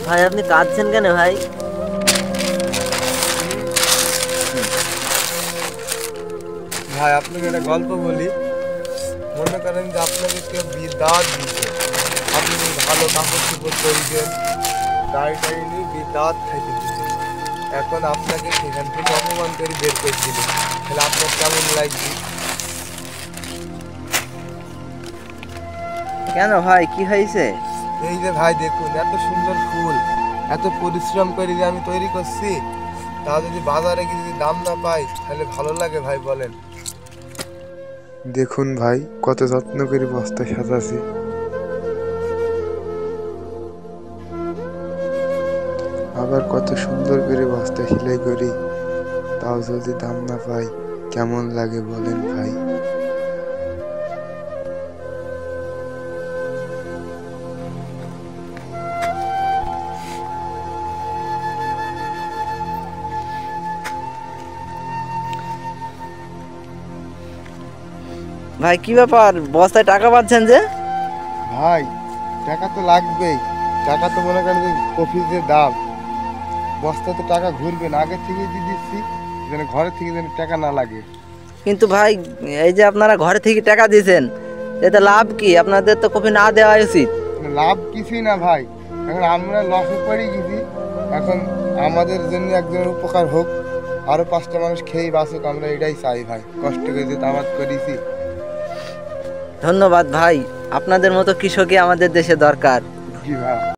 ভাই আপনি কাঁদছেন কেন ভাই? ভাই আপনাকে একটা গল্প বলি। মনে করেন যে আপনাকে কেউ বিয়ের দাওয়াত দিচ্ছে, আপনি ভালো কাপড় চোপড় পরিছেন, গাড়ি টাড়ি নিয়ে বিয়ের দাওয়াত খাইতে দিচ্ছেন। এখন আপনাকে সেখান থেকে অপমান করে বের করে দিল, তাহলে আপনার কেমন লাগবে? কেন ভাই, কি হয়েছে? এই যে ভাই দেখুন, এত সুন্দর ফুল, এত পরিশ্রম করে যে আমি তৈরি করছি, তা যদি বাজারে গিয়ে যদি দাম না পাই তাহলে ভালো লাগে ভাই বলেন? দেখুন ভাই, কত যত্ন করে বস্তা সাজাছি। আবার কত সুন্দর করে বস্তা সেলাই করি, তাও যদি দাম না পাই কেমন লাগে বলেন ভাই? ভাই কি ব্যাপার, বস্তায় টাকা পাচ্ছেন যে? ভাই টাকা তো লাগবেই, টাকা তো মনে করেন যে কফির যে দাম, বস্তাতে টাকা ঘুরবে না, আগে থেকে দিয়ে দিচ্ছি যেন ঘরের থেকে যেন টাকা না লাগে। কিন্তু ভাই, এই যে আপনারা ঘরে থেকে টাকা দিয়েছেন, এতে লাভ কি? আপনাদের তো কপি না দেওয়া উচিত। লাভ কিছুই না ভাই, এখন আমরা লসে পড়ে গেছি। এখন আমাদের জন্য একজনের উপকার হোক, আরো 5টা মানুষ খেয়ে বাঁচুক, আমরা এটাই চাই ভাই। কষ্ট করে যে আবাদ করেছি। ধন্যবাদ ভাই, আপনাদের মতো কৃষকই আমাদের দেশে দরকার। জি ভাই।